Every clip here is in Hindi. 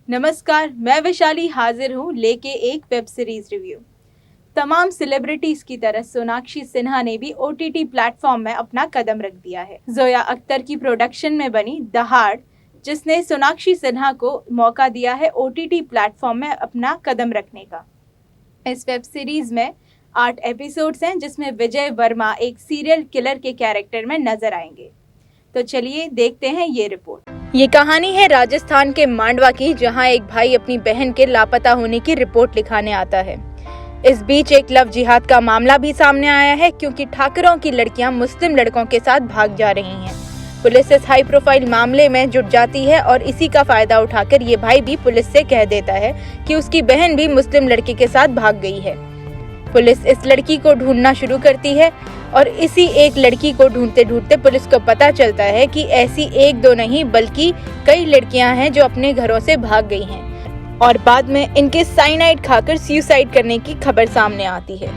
नमस्कार, मैं वैशाली हाजिर हूँ लेके एक वेब सीरीज रिव्यू। तमाम सेलिब्रिटीज की तरह सोनाक्षी सिन्हा ने भी OTT प्लेटफॉर्म में अपना कदम रख दिया है। जोया अख्तर की प्रोडक्शन में बनी दहाड़, जिसने सोनाक्षी सिन्हा को मौका दिया है OTT प्लेटफॉर्म में अपना कदम रखने का। इस वेब सीरीज में 8 एपिसोड्स हैं, जिसमें विजय वर्मा एक सीरियल किलर के कैरेक्टर में नजर आएंगे। तो चलिए देखते हैं ये रिपोर्ट। ये कहानी है राजस्थान के मांडवा की, जहां एक भाई अपनी बहन के लापता होने की रिपोर्ट लिखाने आता है। इस बीच एक लव जिहाद का मामला भी सामने आया है, क्योंकि ठाकरों की लड़कियां मुस्लिम लड़कों के साथ भाग जा रही हैं। पुलिस इस हाई प्रोफाइल मामले में जुट जाती है और इसी का फायदा उठाकर ये भाई भी पुलिस से कह देता है कि उसकी बहन भी मुस्लिम लड़के के साथ भाग गई है। पुलिस इस लड़की को ढूंढना शुरू करती है और इसी एक लड़की को ढूंढते ढूंढते पुलिस को पता चलता है कि ऐसी एक दो नहीं बल्कि कई लड़कियां हैं जो अपने घरों से भाग गई हैं और बाद में इनके साइनाइड खाकर सुसाइड करने की खबर सामने आती है।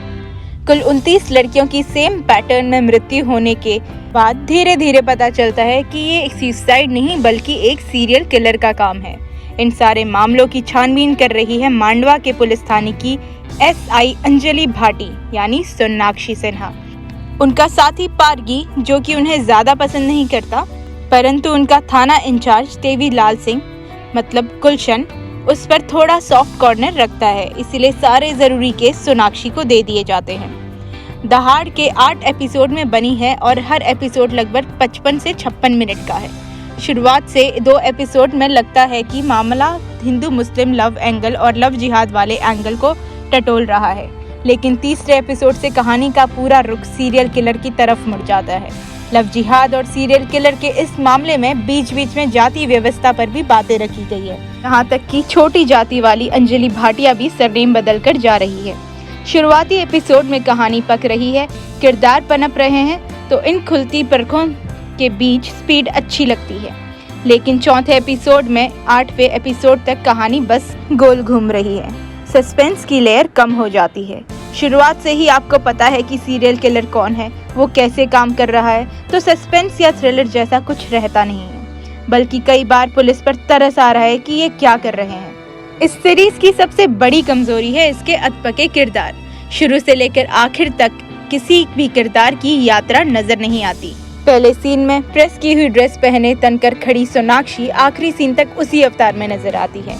कुल 29 लड़कियों की सेम पैटर्न में मृत्यु होने के बाद धीरे धीरे पता चलता है कि ये सुसाइड नहीं बल्कि एक सीरियल किलर का काम है। इन सारे मामलों की छानबीन कर रही है मांडवा के पुलिस थाने की SI अंजलि भाटी यानी सोनाक्षी सिन्हा। उनका साथी पारगी, जो कि उन्हें ज्यादा पसंद नहीं करता, परंतु उनका थाना इंचार्ज देवीलाल सिंह मतलब गुलशन उस पर थोड़ा सॉफ्ट कॉर्नर रखता है, इसीलिए सारे जरूरी केस सोनाक्षी को दे दिए जाते हैं। दहाड़ के 8 एपिसोड में बनी है और हर एपिसोड लगभग 55 से 56 मिनट का है। शुरुआत से 2 एपिसोड में लगता है कि मामला हिंदू मुस्लिम लव एंगल और लव जिहाद वाले एंगल को टटोल रहा है, लेकिन तीसरे एपिसोड से कहानी का पूरा रुख सीरियल किलर की तरफ मुड़ जाता है। लव जिहाद और सीरियल किलर के इस मामले में बीच बीच में जाति व्यवस्था पर भी बातें रखी गई है। यहाँ तक कि छोटी जाति वाली अंजलि भाटिया भी सरनेम बदल कर जा रही है। शुरुआती एपिसोड में कहानी पक रही है, किरदार पनप रहे हैं, तो इन खुलती परखों के बीच स्पीड अच्छी लगती है। लेकिन चौथे एपिसोड में 8वें एपिसोड तक कहानी बस गोल घूम रही है। सस्पेंस की लेयर कम हो जाती है। शुरुआत से ही आपको पता है कि सीरियल किलर कौन है, वो कैसे काम कर रहा है, तो सस्पेंस या थ्रिलर जैसा कुछ रहता नहीं है, बल्कि कई बार पुलिस पर तरस आ रहा है कि ये क्या कर रहे हैं। इस सीरीज की सबसे बड़ी कमजोरी है इसके अधपके किरदार। शुरू से लेकर आखिर तक किसी भी किरदार की यात्रा नजर नहीं आती। पहले सीन में प्रेस की हुई ड्रेस पहने तनकर खड़ी सोनाक्षी आखिरी सीन तक उसी अवतार में नजर आती है।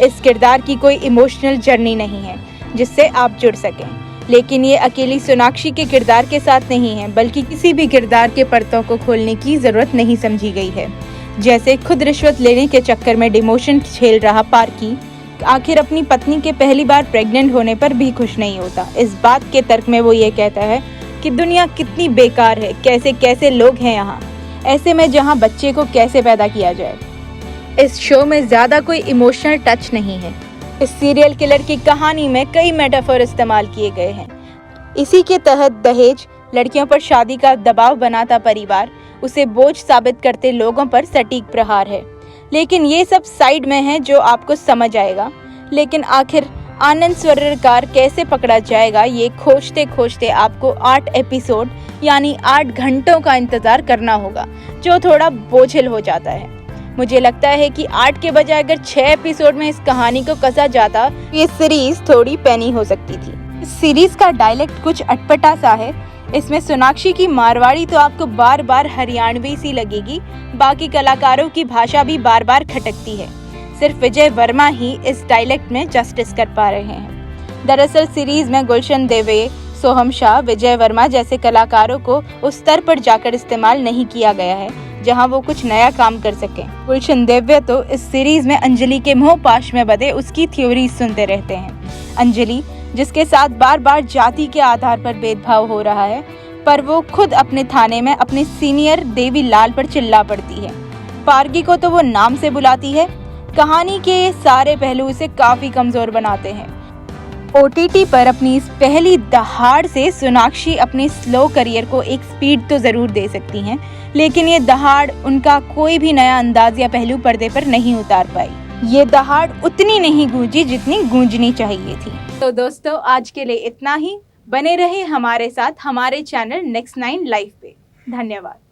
इस किरदार की कोई इमोशनल जर्नी नहीं है जिससे आप जुड़ सकें, लेकिन ये अकेली सोनाक्षी के किरदार के साथ नहीं है, बल्कि किसी भी किरदार के परतों को खोलने की जरूरत नहीं समझी गई है। जैसे खुद रिश्वत लेने के चक्कर में डिमोशन झेल रहा पारकी आखिर अपनी पत्नी के पहली बार प्रेग्नेंट होने पर भी खुश नहीं होता। इस बात के तर्क में वो ये कहता है कि दुनिया कितनी बेकार है, कैसे कैसे लोग हैं यहाँ, ऐसे में जहाँ बच्चे को कैसे पैदा किया जाए। इस शो में ज्यादा कोई इमोशनल टच नहीं है। इस सीरियल किलर की कहानी में कई मेटाफोर इस्तेमाल किए गए हैं। इसी के तहत दहेज, लड़कियों पर शादी का दबाव बनाता परिवार, उसे बोझ साबित करते लोगों पर सटीक प्रहार है। लेकिन ये सब साइड में है जो आपको समझ आएगा। लेकिन आखिर आनंद स्वर्णकार कैसे पकड़ा जाएगा, ये खोजते खोजते आपको 8 एपिसोड यानी 8 घंटों का इंतजार करना होगा, जो थोड़ा बोझिल हो जाता है। मुझे लगता है कि 8 के बजाय अगर 6 एपिसोड में इस कहानी को कसा जाता, ये सीरीज थोड़ी पैनी हो सकती थी। इस सीरीज का डायलेक्ट कुछ अटपटा सा है। इसमें सोनाक्षी की मारवाड़ी तो आपको बार बार हरियाणवी सी लगेगी, बाकी कलाकारों की भाषा भी बार बार खटकती है। सिर्फ विजय वर्मा ही इस डायलेक्ट में जस्टिस कर पा रहे हैं। दरअसल सीरीज में गुलशन देवे, सोहम शाह, विजय वर्मा जैसे कलाकारों को उस स्तर पर जाकर इस्तेमाल नहीं किया गया है जहां वो कुछ नया काम कर सकें। गुलशन देवे तो इस सीरीज में अंजलि के मोहपाश में बंधे उसकी थ्योरी सुनते रहते हैं। अंजलि, जिसके साथ बार बार जाति के आधार पर भेदभाव हो रहा है, पर वो खुद अपने थाने में अपने सीनियर देवीलाल पर चिल्ला पड़ती है। पारगी को तो वो नाम से बुलाती है। कहानी के ये सारे पहलू इसे काफी कमजोर बनाते हैं। OTT पर अपनी इस पहली दहाड़ से सोनाक्षी अपने स्लो करियर को एक स्पीड तो जरूर दे सकती हैं, लेकिन ये दहाड़ उनका कोई भी नया अंदाज या पहलू पर्दे पर नहीं उतार पाई। ये दहाड़ उतनी नहीं गूंजी जितनी गूंजनी चाहिए थी। तो दोस्तों, आज के लिए इतना ही। बने रहे हमारे साथ हमारे चैनल Next 9 लाइव पे। धन्यवाद।